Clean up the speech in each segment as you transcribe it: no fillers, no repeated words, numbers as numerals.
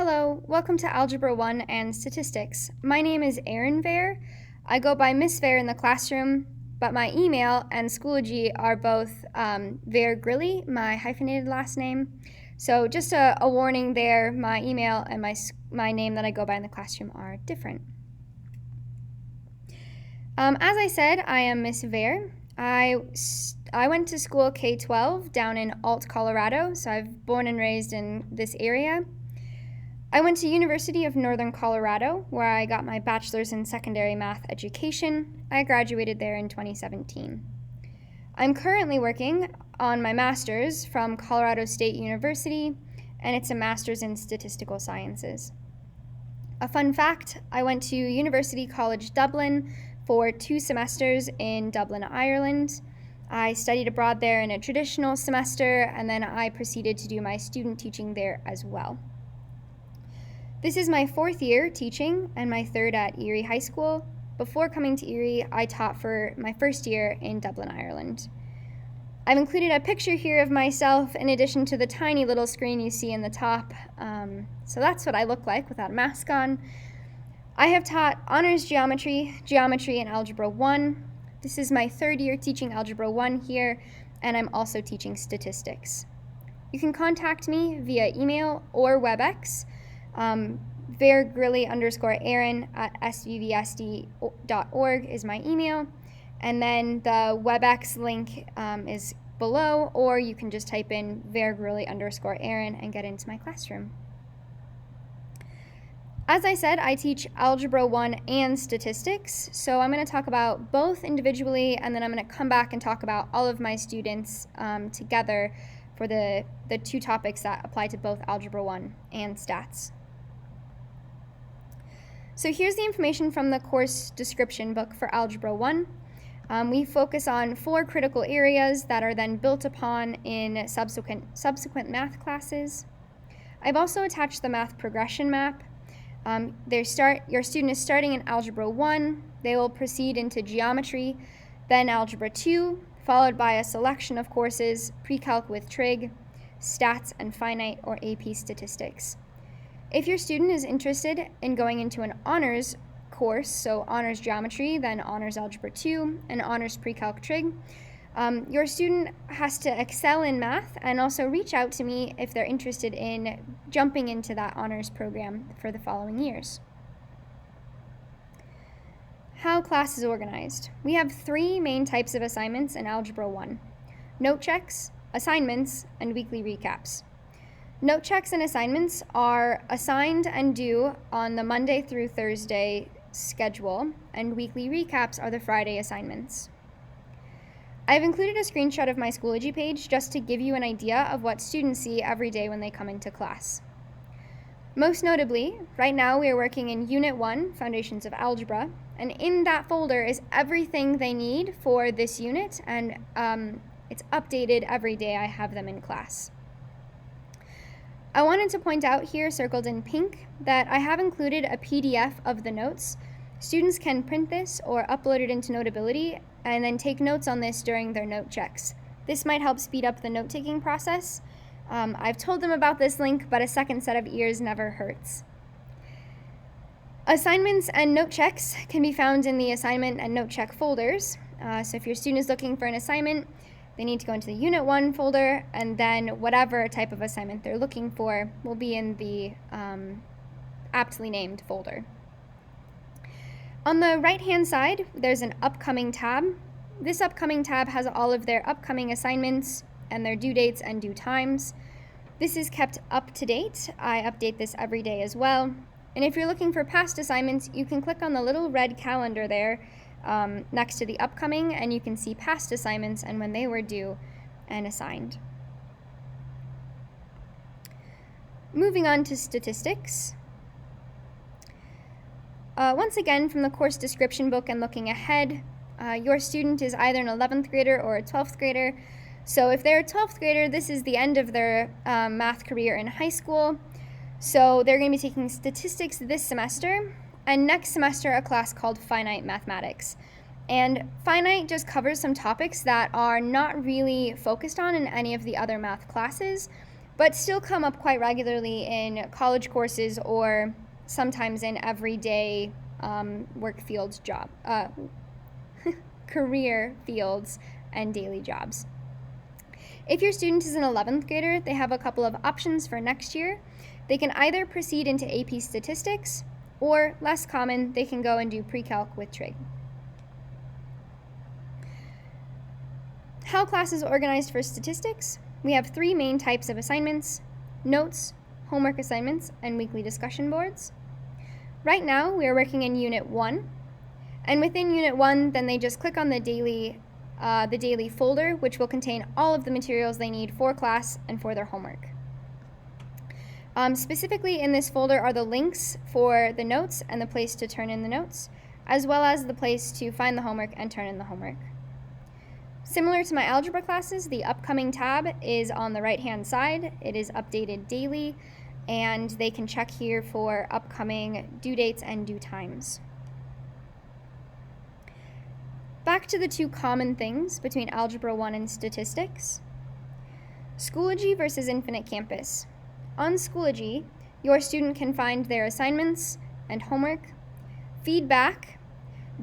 Hello, welcome to Algebra 1 and Statistics. My name is Erin Vair. I go by Miss Vair in the classroom, but my email and Schoology are both Vair Grilley, my hyphenated last name. So just a warning there, my email and my name that I go by in the classroom are different. As I said, I am Miss Vair. I went to school K-12 down in Alt, Colorado, so I've born and raised in this area. I went to University of Northern Colorado, where I got my bachelor's in secondary math education. I graduated there in 2017. I'm currently working on my master's from Colorado State University, and it's a master's in statistical sciences. A fun fact, I went to University College Dublin for 2 semesters in Dublin, Ireland. I studied abroad there in a traditional semester, and then I proceeded to do my student teaching there as well. This is my 4th year teaching and my 3rd at Erie High School. Before coming to Erie, I taught for my 1st year in Dublin, Ireland. I've included a picture here of myself in addition to the tiny little screen you see in the top. So that's what I look like without a mask on. I have taught honors geometry, and Algebra 1. This is my 3rd year teaching Algebra 1 here, and I'm also teaching statistics. You can contact me via email or WebEx. Vair_Grilley_Erin at svvsd.org is my email, and then the WebEx link is below, or you can just type in Vair_Grilley_Erin and get into my classroom. As I said, I teach Algebra 1 and Statistics, so I'm going to talk about both individually, and then I'm going to come back and talk about all of my students together for the 2 topics that apply to both Algebra 1 and Stats. So here's the information from the course description book for Algebra 1. We focus on 4 critical areas that are then built upon in subsequent math classes. I've also attached the math progression map. Your student is starting in Algebra 1. They will proceed into geometry, then Algebra 2, followed by a selection of courses, pre-calc with trig, stats, and finite or AP statistics. If your student is interested in going into an honors course, so honors geometry, then honors algebra 2, and honors pre-calc trig, your student has to excel in math and also reach out to me if they're interested in jumping into that honors program for the following years. How class is organized. We have 3 main types of assignments in Algebra 1: note checks, assignments, and weekly recaps. Note checks and assignments are assigned and due on the Monday through Thursday schedule, and weekly recaps are the Friday assignments. I've included a screenshot of my Schoology page just to give you an idea of what students see every day when they come into class. Most notably, right now we are working in Unit 1, Foundations of Algebra, and in that folder is everything they need for this unit, and it's updated every day I have them in class. I wanted to point out here, circled in pink, that I have included a PDF of the notes. Students can print this or upload it into Notability and then take notes on this during their note checks. This might help speed up the note-taking process. I've told them about this link, but a second set of ears never hurts. Assignments and note checks can be found in the assignment and note check folders. So if your student is looking for an assignment, they need to go into the Unit 1 folder, and then whatever type of assignment they're looking for will be in the aptly named folder. On the right-hand side, there's an Upcoming tab. This Upcoming tab has all of their upcoming assignments and their due dates and due times. This is kept up to date. I update this every day as well. And if you're looking for past assignments, you can click on the little red calendar there next to the upcoming, and you can see past assignments and when they were due and assigned. Moving on to statistics. Once again, from the course description book and looking ahead, your student is either an 11th grader or a 12th grader. So if they're a 12th grader, this is the end of their math career in high school. So they're going to be taking statistics this semester, and next semester a class called Finite Mathematics. And Finite just covers some topics that are not really focused on in any of the other math classes, but still come up quite regularly in college courses or sometimes in everyday work fields career fields and daily jobs. If your student is an 11th grader, they have a couple of options for next year. They can either proceed into AP Statistics, or less common, they can go and do pre-calc with trig. How class is organized for statistics? We have 3 main types of assignments: notes, homework assignments, and weekly discussion boards. Right now, we are working in Unit 1, and within Unit 1, then they just click on the daily folder, which will contain all of the materials they need for class and for their homework. Specifically in this folder are the links for the notes and the place to turn in the notes, as well as the place to find the homework and turn in the homework. Similar to my algebra classes, the upcoming tab is on the right-hand side. It is updated daily, and they can check here for upcoming due dates and due times. Back to the 2 common things between Algebra 1 and Statistics. Schoology versus Infinite Campus. On Schoology, your student can find their assignments and homework, feedback,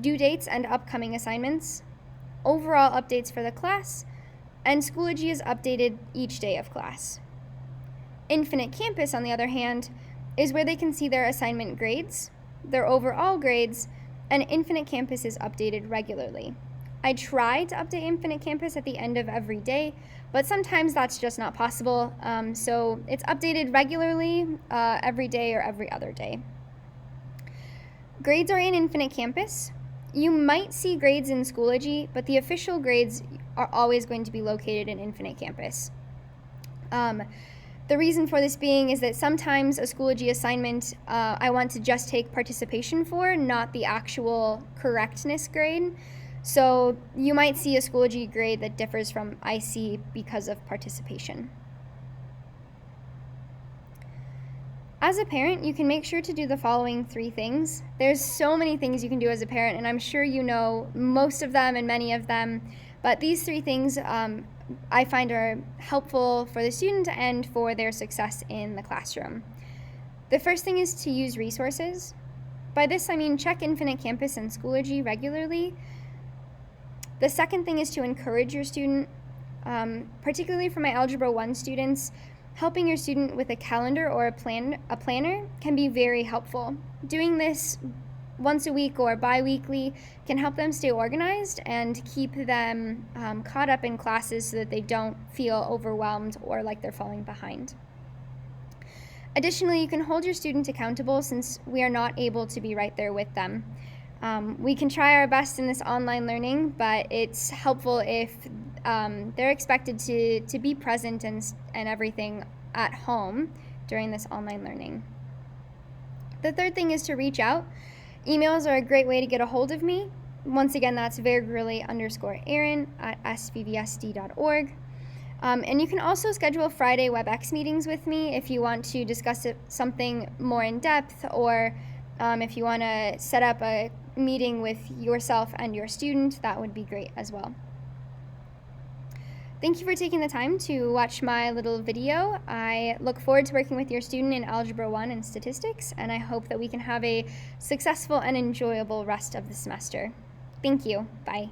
due dates and upcoming assignments, overall updates for the class, and Schoology is updated each day of class. Infinite Campus, on the other hand, is where they can see their assignment grades, their overall grades, and Infinite Campus is updated regularly. I try to update Infinite Campus at the end of every day, but sometimes that's just not possible, so it's updated regularly every day or every other day. Grades are in Infinite Campus. You might see grades in Schoology, but the official grades are always going to be located in Infinite Campus. The reason for this being is that sometimes a Schoology assignment I want to just take participation for, not the actual correctness grade. So you might see a Schoology grade that differs from IC because of participation. As a parent, you can make sure to do the following 3 things. There's so many things you can do as a parent, and I'm sure you know most of them and many of them, but these 3 things I find are helpful for the student and for their success in the classroom. The first thing is to use resources. By this I mean check Infinite Campus and Schoology regularly. The second thing is to encourage your student, particularly for my Algebra 1 students. Helping your student with a calendar or a planner can be very helpful. Doing this once a week or bi-weekly can help them stay organized and keep them caught up in classes so that they don't feel overwhelmed or like they're falling behind. Additionally, you can hold your student accountable since we are not able to be right there with them. We can try our best in this online learning, but it's helpful if they're expected to be present and everything at home during this online learning. The third thing is to reach out. Emails are a great way to get a hold of me. Once again, that's vair_Grilley_Erin@svvsd.org. And you can also schedule Friday WebEx meetings with me if you want to discuss something more in depth, or if you want to set up a meeting with yourself and your student, that would be great as well. Thank you for taking the time to watch my little video. I look forward to working with your student in Algebra 1 and Statistics, and I hope that we can have a successful and enjoyable rest of the semester. Thank you. Bye.